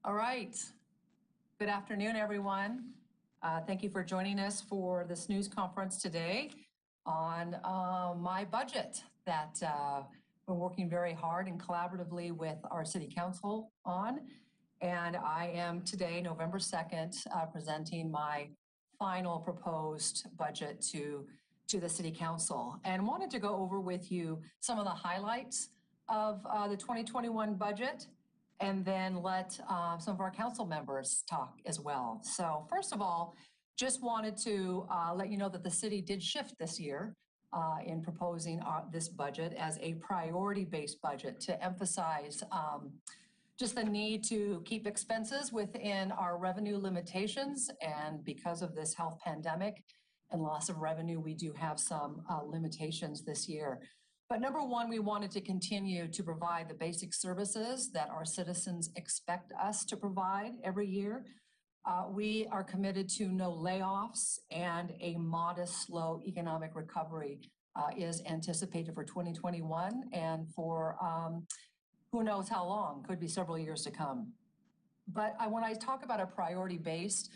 All right. Good afternoon, everyone. Thank you for joining us for this news conference today on my budget that we're working very hard and collaboratively with our City Council on. And I am today, November 2nd, presenting my final proposed budget to the City Council, and wanted to go over with you some of the highlights of the 2021 budget, and then let some of our council members talk as well. So first of all, just wanted to let you know that the city did shift this year in proposing this budget as a priority-based budget to emphasize just the need to keep expenses within our revenue limitations. And because of this health pandemic and loss of revenue, we do have some limitations this year. But number one, we wanted to continue to provide the basic services that our citizens expect us to provide every year. We are committed to no layoffs, and a modest, slow economic recovery is anticipated for 2021 and for who knows how long, could be several years to come. But when I talk about a priority-based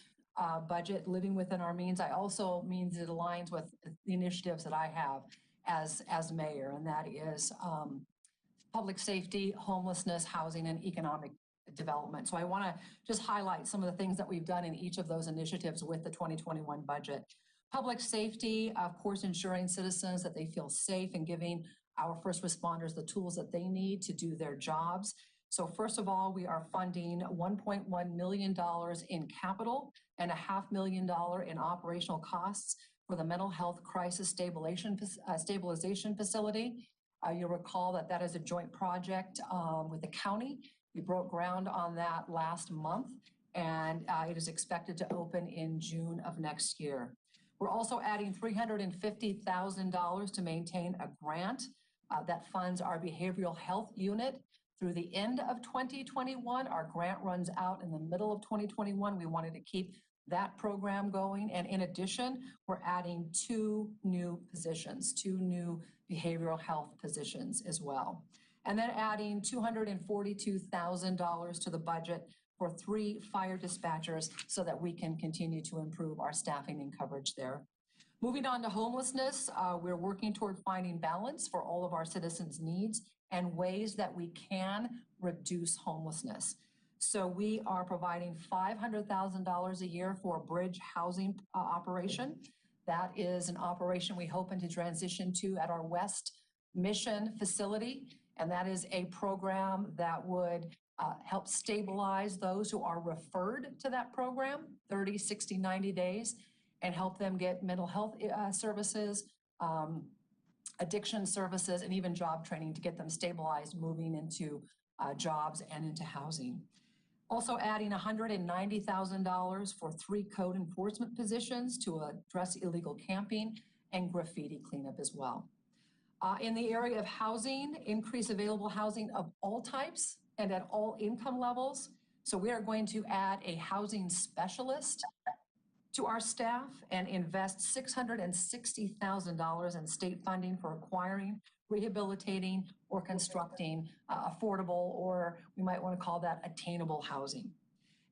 budget living within our means, I also means it aligns with the initiatives that I have as mayor, and that is public safety, homelessness, housing, and economic development. So I want to just highlight some of the things that we've done in each of those initiatives with the 2021 budget. Public safety, of course, ensuring citizens that they feel safe and giving our first responders the tools that they need to do their jobs. So first of all, we are funding $1.1 million in capital and $500,000 in operational costs for the mental health crisis stabilization facility. You'll recall that that is a joint project with the county. We broke ground on that last month, and it is expected to open in June of next year. We're also adding $350,000 to maintain a grant that funds our behavioral health unit through the end of 2021. Our grant runs out in the middle of 2021. We wanted to keep that program going. And in addition, we're adding two new positions, two new behavioral health positions as well. And then adding $242,000 to the budget for 3 fire dispatchers so that we can continue to improve our staffing and coverage there. Moving on to homelessness, we're working toward finding balance for all of our citizens' needs and ways that we can reduce homelessness. So we are providing $500,000 a year for a bridge housing operation. That is an operation we hope to transition to at our West Mission facility. And that is a program that would help stabilize those who are referred to that program 30, 60, 90 days and help them get mental health services, addiction services, and even job training to get them stabilized, moving into jobs and into housing. Also adding $190,000 for 3 code enforcement positions to address illegal camping and graffiti cleanup as well. In the area of housing, increase available housing of all types and at all income levels. So we are going to add a housing specialist to our staff and invest $660,000 in state funding for acquiring, rehabilitating, or constructing affordable, or we might want to call that attainable housing.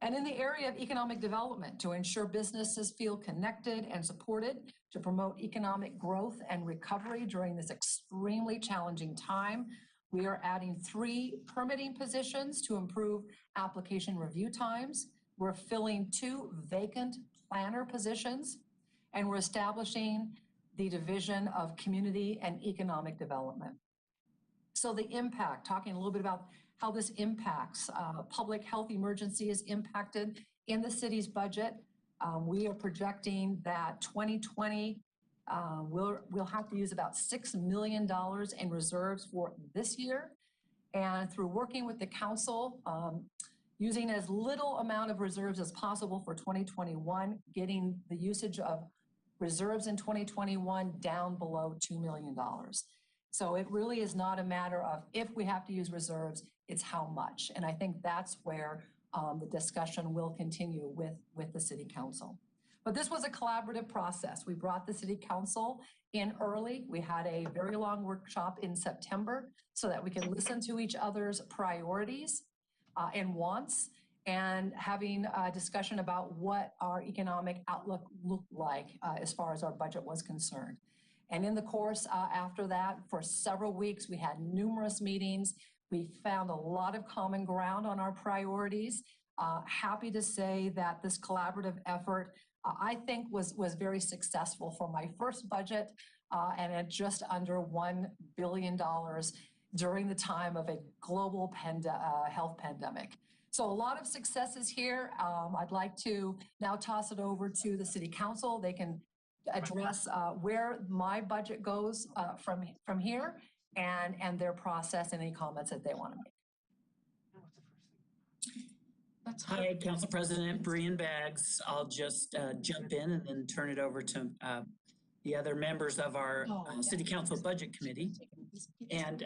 And in the area of economic development, to ensure businesses feel connected and supported, to promote economic growth and recovery during this extremely challenging time, we are adding 3 permitting positions to improve application review times. We're filling 2 vacant planner positions, and we're establishing the Division of Community and Economic Development. So the impact, talking a little bit about how this impacts public health emergency is impacted in the city's budget. We are projecting that 2020 we'll have to use about $6 million in reserves for this year. And through working with the council, using as little amount of reserves as possible for 2021, getting the usage of reserves in 2021 down below $2 million. So it really is not a matter of if we have to use reserves, it's how much. And I think that's where the discussion will continue with the City Council. But this was a collaborative process. We brought the City Council in early. We had a very long workshop in September so that we can listen to each other's priorities and wants, and having a discussion about what our economic outlook looked like as far as our budget was concerned. And in the course after that, for several weeks, we had numerous meetings. We found a lot of common ground on our priorities. Happy to say that this collaborative effort, I think, was very successful for my first budget, and at just under $1 billion during the time of a global health pandemic. So a lot of successes here. I'd like to now toss it over to the City Council. They can address where my budget goes from here and their process and any comments that they want to make. Hi, Council President Brian Baggs. I'll just jump in and then turn it over to the other members of our City Council Budget Committee. And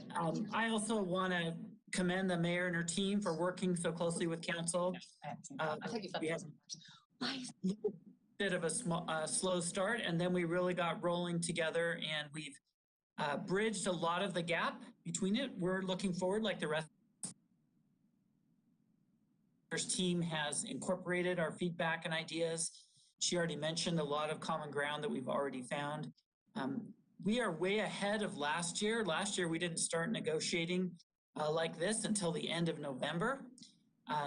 I also want to commend the mayor and her team for working so closely with council. We had a bit of a slow start, and then we really got rolling together, and we've bridged a lot of the gap between it. We're looking forward, like the rest. Our team has incorporated our feedback and ideas. She already mentioned a lot of common ground that we've already found. We are way ahead of last year. Last year, we didn't start negotiating like this until the end of November.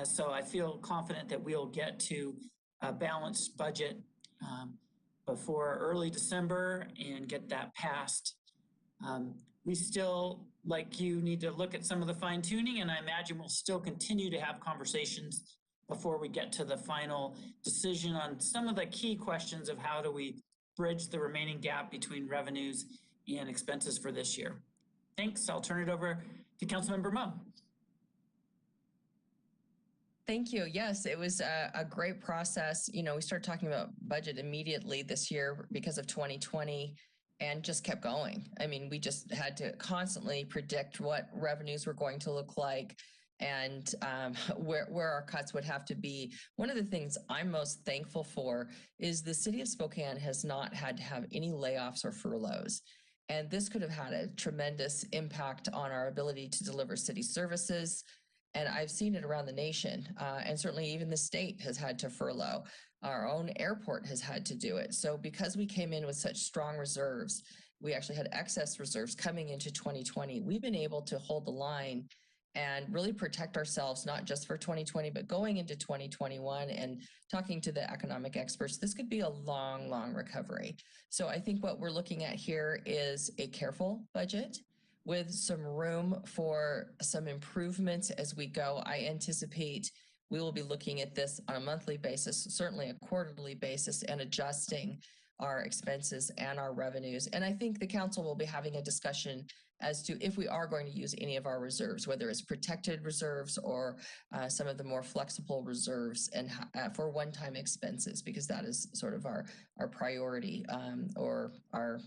So I feel confident that we'll get to a balanced budget before early December and get that passed. We still, like you, need to look at some of the fine tuning, and I imagine we'll still continue to have conversations before we get to the final decision on some of the key questions of how do we bridge the remaining gap between revenues and expenses for this year. Thanks. I'll turn it over to Councilmember Mumm. Thank you. Yes, it was a great process. You know, we started talking about budget immediately this year because of 2020 and just kept going. I mean, we just had to constantly predict what revenues were going to look like and where our cuts would have to be. One of the things I'm most thankful for is the city of Spokane has not had to have any layoffs or furloughs. And this could have had a tremendous impact on our ability to deliver city services. And I've seen it around the nation, and certainly even the state has had to furlough. Our own airport has had to do it. So because we came in with such strong reserves, we actually had excess reserves coming into 2020. We've been able to hold the line and really protect ourselves, not just for 2020, but going into 2021 and talking to the economic experts, this could be a long, long recovery. So I think what we're looking at here is a careful budget with some room for some improvements as we go. I anticipate we will be looking at this on a monthly basis, certainly a quarterly basis, and adjusting our expenses and our revenues. And I think the council will be having a discussion as to if we are going to use any of our reserves, whether it's protected reserves or some of the more flexible reserves and for one-time expenses, because that is sort of our priority or our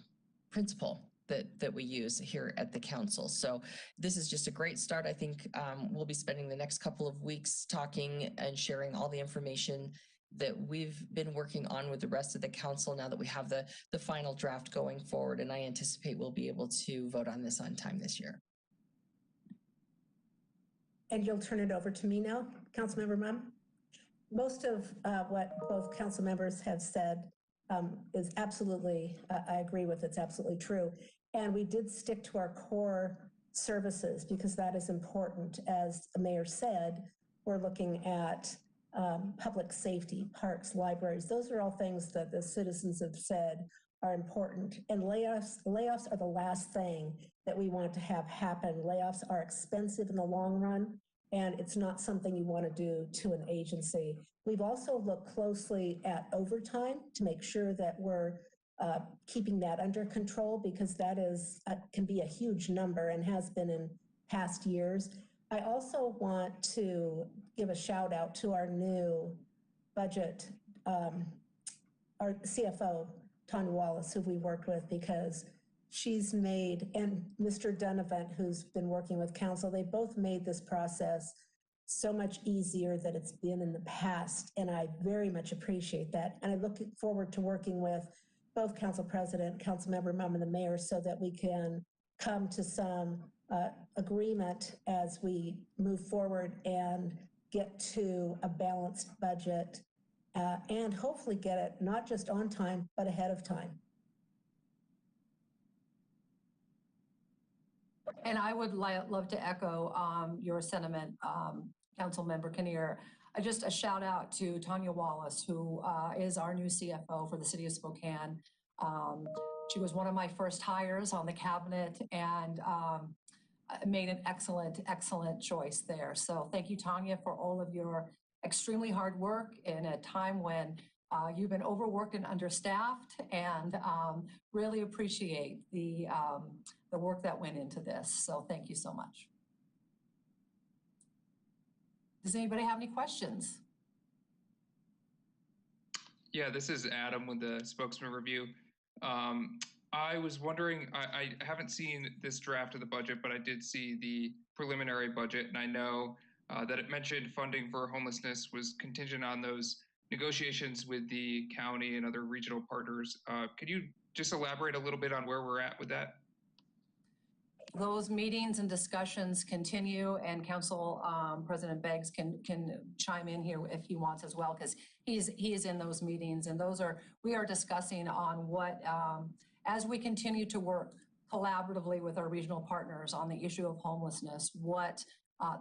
principle that we use here at the council. So this is just a great start. I think we'll be spending the next couple of weeks talking and sharing all the information that we've been working on with the rest of the council now that we have the final draft going forward. And I anticipate we'll be able to vote on this on time this year. And you'll turn it over to me now, Councilmember Mumm. Most of what both council members have said is absolutely, I agree with, it's absolutely true. And we did stick to our core services because that is important. As the mayor said, we're looking at public safety, parks, libraries. Those are all things that the citizens have said are important. And layoffs are the last thing that we want to have happen. Layoffs are expensive in the long run, and it's not something you want to do to an agency. We've also looked closely at overtime to make sure that we're keeping that under control, because that is can be a huge number and has been in past years. I also want to give a shout out to our new budget, our CFO, Tanya Wallace, who we worked with, because she's made, and Mr. Donovan, who's been working with council, they both made this process so much easier than it's been in the past. And I very much appreciate that. And I look forward to working with both council president, council member Mum, and the mayor so that we can come to some agreement as we move forward and get to a balanced budget and hopefully get it not just on time, but ahead of time. And I would love to echo your sentiment, Council Member Kinnear. Just a shout out to Tanya Wallace, who is our new CFO for the City of Spokane. She was one of my first hires on the cabinet and made an excellent, excellent choice there. So thank you, Tanya, for all of your extremely hard work in a time when you've been overworked and understaffed, and really appreciate the work that went into this. So thank you so much. Does anybody have any questions? Yeah, this is Adam with the Spokesman Review. I was wondering, I haven't seen this draft of the budget, but I did see the preliminary budget, and I know that it mentioned funding for homelessness was contingent on those negotiations with the county and other regional partners. Could you just elaborate a little bit on where we're at with that? Those meetings and discussions continue, and Council President Beggs can chime in here if he wants as well, because he is in those meetings, and we are discussing on what, as we continue to work collaboratively with our regional partners on the issue of homelessness, what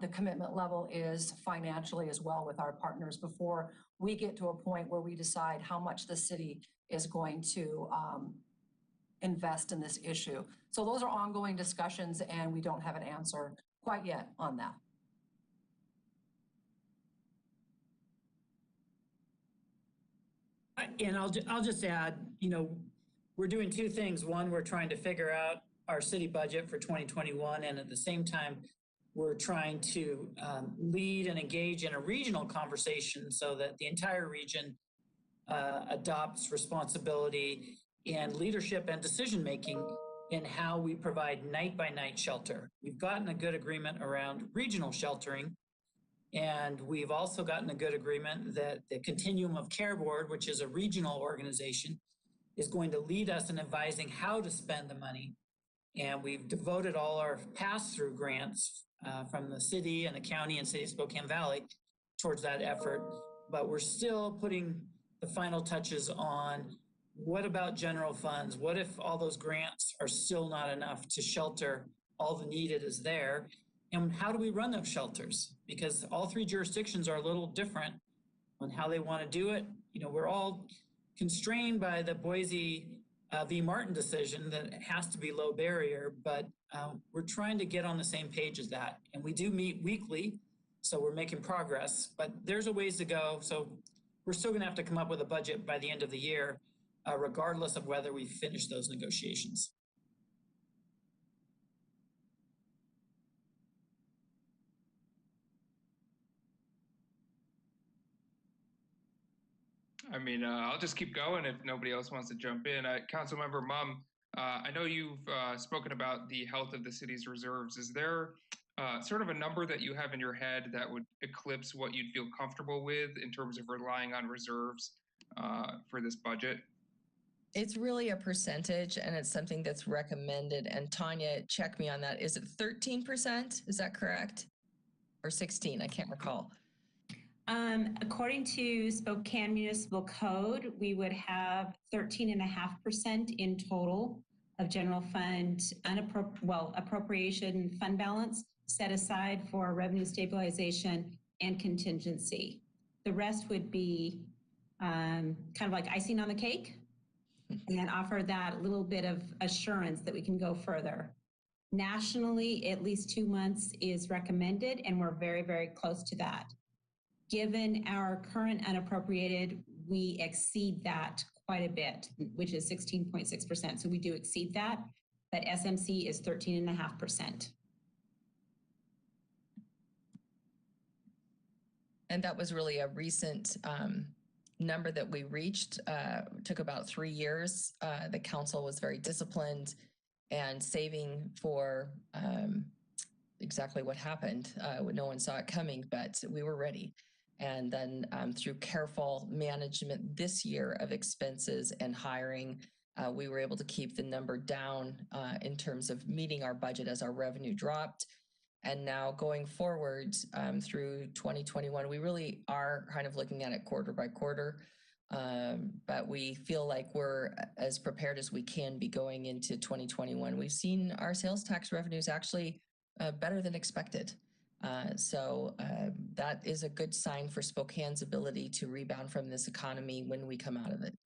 the commitment level is financially as well with our partners before we get to a point where we decide how much the city is going to invest in this issue. So those are ongoing discussions, and we don't have an answer quite yet on that. And I'll just add, we're doing two things. One, we're trying to figure out our city budget for 2021, and at the same time, we're trying to lead and engage in a regional conversation so that the entire region adopts responsibility and leadership and decision-making in how we provide night-by-night shelter. We've gotten a good agreement around regional sheltering, and we've also gotten a good agreement that the Continuum of Care Board, which is a regional organization, is going to lead us in advising how to spend the money. And we've devoted all our pass-through grants from the city and the county and City of Spokane Valley towards that effort. But we're still putting the final touches on what about general funds? What if all those grants are still not enough to shelter all the needed is there? And how do we run those shelters? Because all three jurisdictions are a little different on how they want to do it. We're all constrained by the Boise v. Martin decision that it has to be low barrier, but we're trying to get on the same page as that. And we do meet weekly, so we're making progress, but there's a ways to go. So we're still gonna have to come up with a budget by the end of the year, regardless of whether we finish those negotiations. I'll just keep going if nobody else wants to jump in. Councilmember Mum, I know you've spoken about the health of the city's reserves. Is there sort of a number that you have in your head that would eclipse what you'd feel comfortable with in terms of relying on reserves for this budget? It's really a percentage, and it's something that's recommended. And Tanya, check me on that. Is it 13%? Is that correct? Or 16? I can't recall. According to Spokane Municipal Code, we would have 13.5% in total of general fund appropriation fund balance set aside for revenue stabilization and contingency. The rest would be kind of like icing on the cake and offer that little bit of assurance that we can go further. Nationally, at least 2 months is recommended, and we're very, very close to that. Given our current unappropriated, we exceed that quite a bit, which is 16.6%. So we do exceed that, but SMC is 13.5%. And that was really a recent number that we reached. Took about 3 years. The council was very disciplined and saving for exactly what happened. No one saw it coming, but we were ready. And then through careful management this year of expenses and hiring, we were able to keep the number down in terms of meeting our budget as our revenue dropped. And now going forward through 2021, we really are kind of looking at it quarter by quarter. But we feel like we're as prepared as we can be going into 2021. We've seen our sales tax revenues actually better than expected. So that is a good sign for Spokane's ability to rebound from this economy when we come out of it.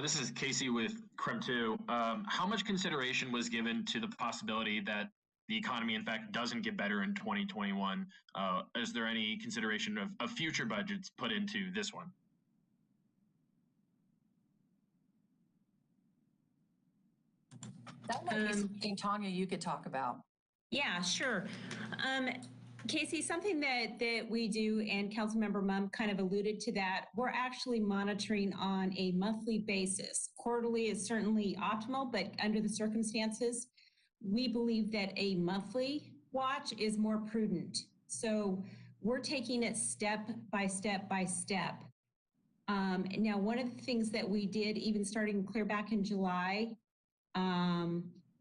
This is Casey with CREM 2. How much consideration was given to the possibility that the economy, in fact, doesn't get better in 2021? Is there any consideration of future budgets put into this one? That might be something, Tanya, you could talk about. Yeah, sure. Casey, something that we do, and Councilmember Mumm kind of alluded to that, we're actually monitoring on a monthly basis. Quarterly is certainly optimal, but under the circumstances, we believe that a monthly watch is more prudent. So we're taking it step by step by step. Now, one of the things that we did, even starting clear back in July,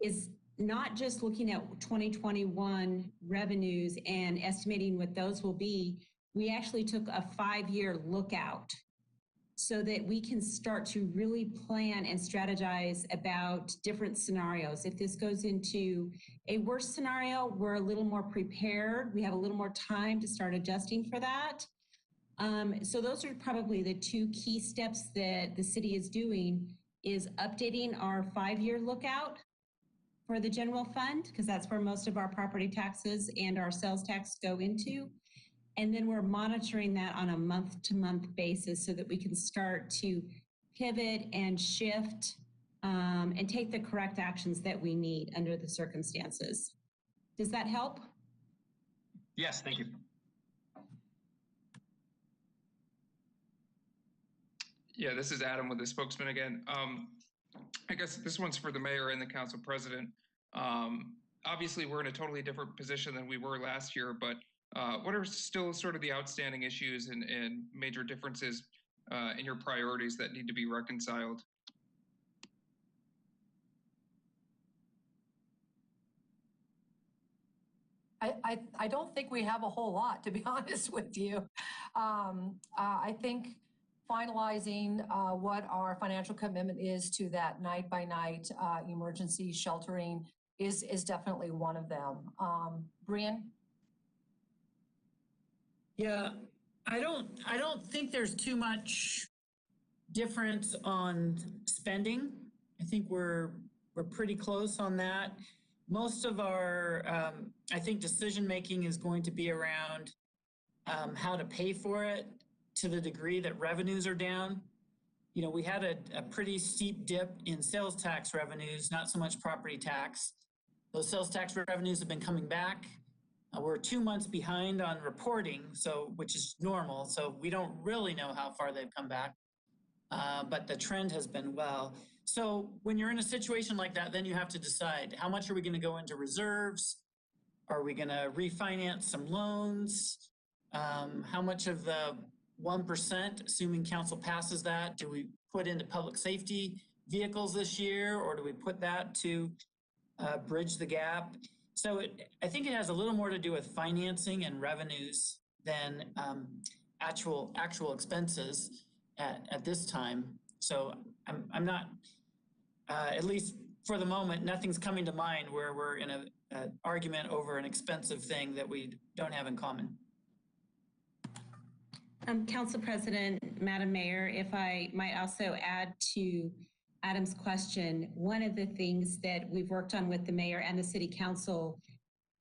is not just looking at 2021 revenues and estimating what those will be. We actually took a 5-year lookout so that we can start to really plan and strategize about different scenarios. If this goes into a worse scenario, we're a little more prepared. We have a little more time to start adjusting for that. So those are probably the 2 key steps that the city is doing, is updating our 5-year lookout for the general fund, because that's where most of our property taxes and our sales tax go into. And then we're monitoring that on a month-to-month basis so that we can start to pivot and shift and take the correct actions that we need under the circumstances. Does that help? Yes, thank you. Yeah, this is Adam with the spokesman again. I guess this one's for the mayor and the council president. Obviously, we're in a totally different position than we were last year, but what are still sort of the outstanding issues and major differences in your priorities that need to be reconciled? I don't think we have a whole lot, to be honest with you. I think finalizing what our financial commitment is to that night-by-night emergency sheltering is definitely one of them. Brian? Yeah, I don't think there's too much difference on spending. I think we're pretty close on that. Most of our, I think, decision-making is going to be around how to pay for it to the degree that revenues are down. You know, we had a pretty steep dip in sales tax revenues, not so much property tax. Those sales tax revenues have been coming back. We're 2 months behind on reporting, which is normal. So we don't really know how far they've come back, but the trend has been well. So when you're in a situation like that, then you have to decide, how much are we going to go into reserves? Are we going to refinance some loans? How much of the 1%, assuming council passes that, do we put into public safety vehicles this year, or do we put that to bridge the gap? So I think it has a little more to do with financing and revenues than actual expenses at this time. So I'm not, at least for the moment, nothing's coming to mind where we're in an argument over an expensive thing that we don't have in common. Council President, Madam Mayor, if I might also add to Adam's question, one of the things that we've worked on with the mayor and the city council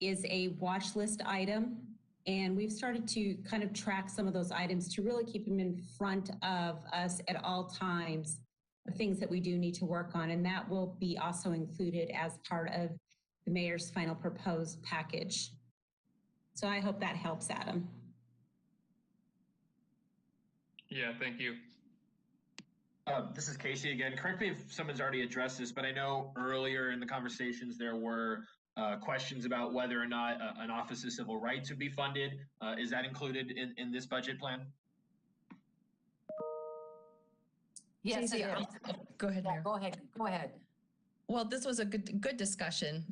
is a watch list item. And we've started to kind of track some of those items to really keep them in front of us at all times, of things that we do need to work on. And that will be also included as part of the mayor's final proposed package. So I hope that helps, Adam. Yeah, thank you. This is Casey again. Correct me if someone's already addressed this, but I know earlier in the conversations there were questions about whether or not an Office of Civil Rights would be funded. Is that included in this budget plan? Yes, it Casey, is. go ahead, Yeah, Mayor. go ahead. Go ahead. Well, this was a good discussion.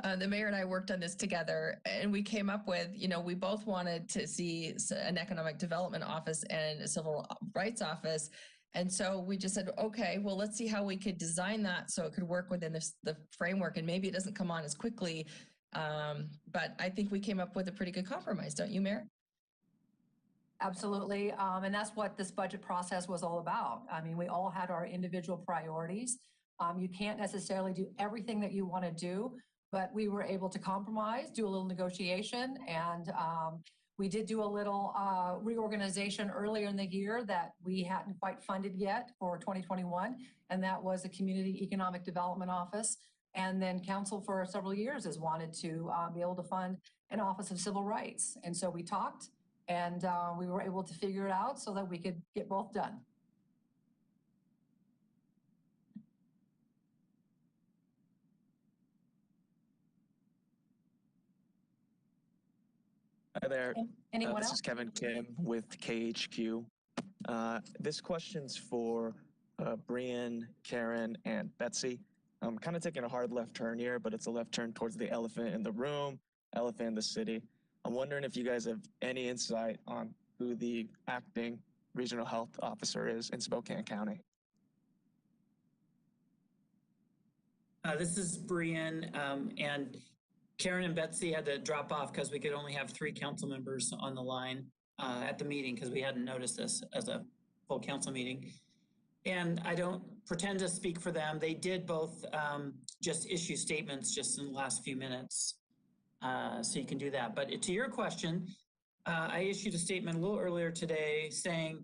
The mayor and I worked on this together, and we came up with, we both wanted to see an economic development office and a civil rights office. And so we just said, okay, well, let's see how we could design that so it could work within the framework. And maybe it doesn't come on as quickly, but I think we came up with a pretty good compromise, don't you, Mayor? Absolutely. And that's what this budget process was all about. I mean, we all had our individual priorities. You can't necessarily do everything that you want to do, but we were able to compromise, do a little negotiation, and we did do a little reorganization earlier in the year that we hadn't quite funded yet for 2021, and that was a Community Economic Development Office. And then Council for several years has wanted to be able to fund an Office of Civil Rights. And so we talked, and we were able to figure it out so that we could get both done. Hi there. Anyone This else? is Kevin Kim with KHQ. This question's for Brian, Karen, and Betsy. I'm kind of taking a hard left turn here, but it's a left turn towards the elephant in the room, elephant in the city. I'm wondering if you guys have any insight on who the acting regional health officer is in Spokane County. This is Brian, and Karen and Betsy had to drop off because we could only have 3 council members on the line at the meeting because we hadn't noticed this as a full council meeting. And I don't pretend to speak for them. They did both just issue statements just in the last few minutes. So you can do that. But to your question, I issued a statement a little earlier today saying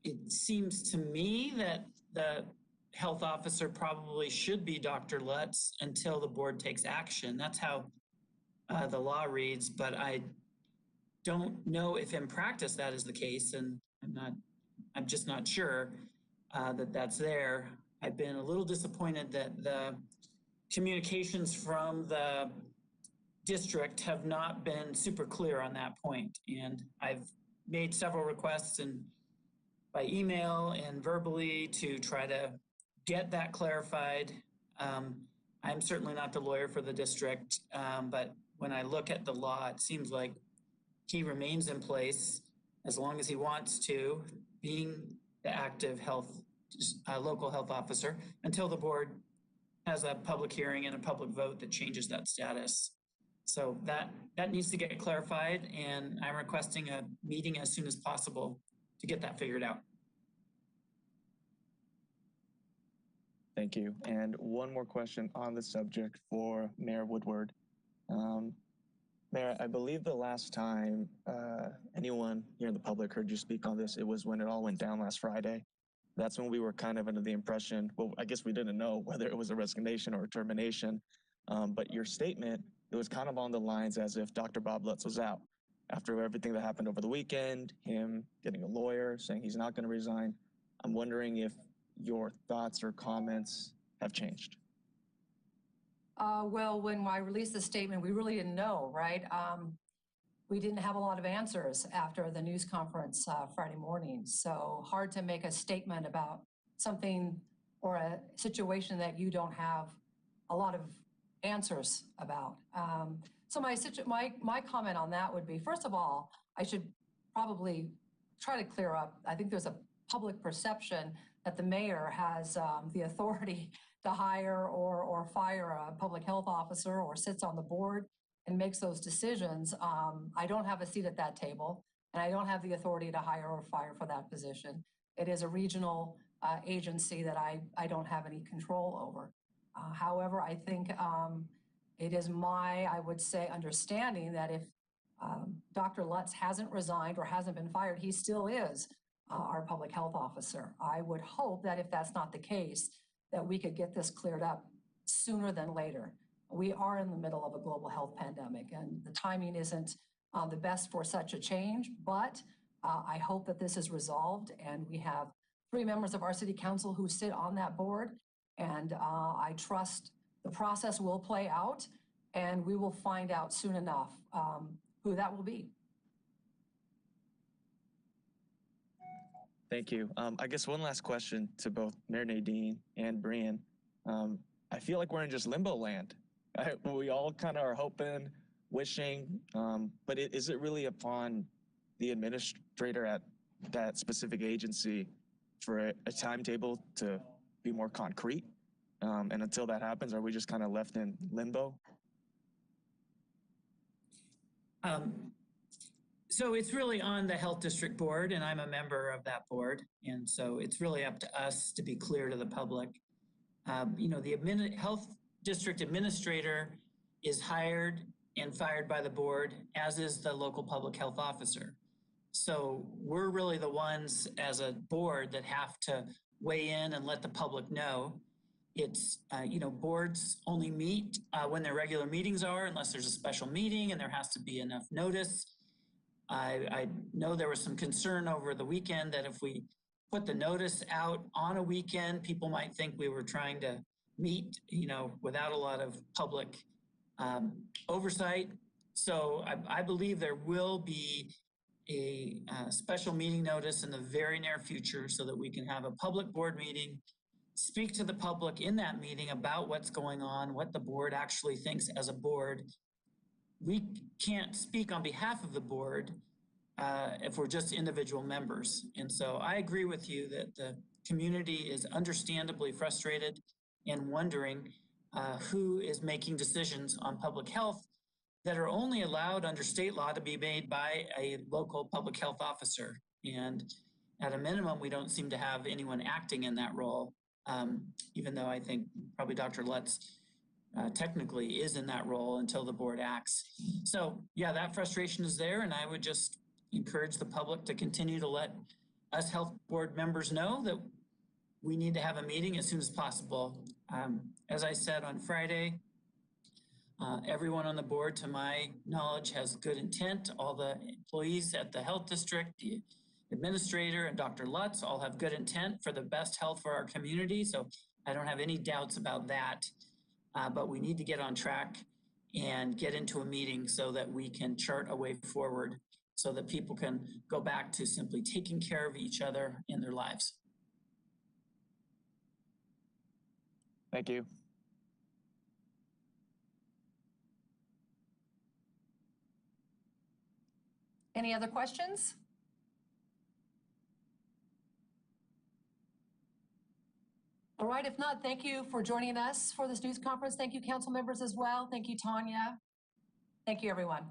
it seems to me that the health officer probably should be Dr. Lutz until the board takes action. That's how the law reads, but I don't know if in practice that is the case, and I'm just not sure that that's there. I've been a little disappointed that the communications from the district have not been super clear on that point, and I've made several requests and by email and verbally to try to get that clarified. I'm certainly not the lawyer for the district, but when I look at the law, it seems like he remains in place as long as he wants to, being the active local health officer until the board has a public hearing and a public vote that changes that status. So that needs to get clarified, and I'm requesting a meeting as soon as possible to get that figured out. Thank you. And one more question on the subject for Mayor Woodward. Mayor, I believe the last time anyone here in the public heard you speak on this, it was when it all went down last Friday. That's when we were kind of under the impression, well, I guess we didn't know whether it was a resignation or a termination, but your statement, it was kind of on the lines as if Dr. Bob Lutz was out. After everything that happened over the weekend, him getting a lawyer, saying he's not going to resign, I'm wondering if your thoughts or comments have changed. Well, when I released the statement, we really didn't know, right? We didn't have a lot of answers after the news conference Friday morning. So hard to make a statement about something or a situation that you don't have a lot of answers about. So my comment on that would be, first of all, I should probably try to clear up. I think there's a public perception that the mayor has the authority to hire or fire a public health officer or sits on the board and makes those decisions. I don't have a seat at that table, and I don't have the authority to hire or fire for that position. It is a regional agency that I don't have any control over. However, I think it is I would say, understanding that if Dr. Lutz hasn't resigned or hasn't been fired, he still is our public health officer. I would hope that if that's not the case, that we could get this cleared up sooner than later. We are in the middle of a global health pandemic, and the timing isn't the best for such a change, but I hope that this is resolved, and we have 3 members of our city council who sit on that board, and I trust the process will play out, and we will find out soon enough who that will be. Thank you. I guess one last question to both Mayor Nadine and Brian. I feel like we're in just limbo land. We all kind of are hoping, wishing, but is it really upon the administrator at that specific agency for a timetable to be more concrete? And until that happens, are we just kind of left in limbo? So it's really on the health district board, and I'm a member of that board. And so it's really up to us to be clear to the public. The health district administrator is hired and fired by the board, as is the local public health officer. So we're really the ones as a board that have to weigh in and let the public know. It's, boards only meet when their regular meetings are, unless there's a special meeting and there has to be enough notice. I know there was some concern over the weekend that if we put the notice out on a weekend, people might think we were trying to meet, without a lot of public oversight. So I believe there will be a special meeting notice in the very near future so that we can have a public board meeting, speak to the public in that meeting about what's going on, what the board actually thinks as a board. We can't speak on behalf of the board if we're just individual members. And so I agree with you that the community is understandably frustrated and wondering who is making decisions on public health that are only allowed under state law to be made by a local public health officer. And at a minimum, we don't seem to have anyone acting in that role, even though I think probably Dr. Lutz technically is in that role until the board acts. So yeah, that frustration is there, and I would just encourage the public to continue to let us health board members know that we need to have a meeting as soon as possible. As I said on Friday, everyone on the board, to my knowledge, has good intent. All the employees at the health district, the administrator, and Dr. Lutz all have good intent for the best health for our community. So I don't have any doubts about that. But we need to get on track and get into a meeting so that we can chart a way forward so that people can go back to simply taking care of each other in their lives. Thank you. Any other questions? All right, if not, thank you for joining us for this news conference. Thank you, council members, as well. Thank you, Tanya. Thank you, everyone.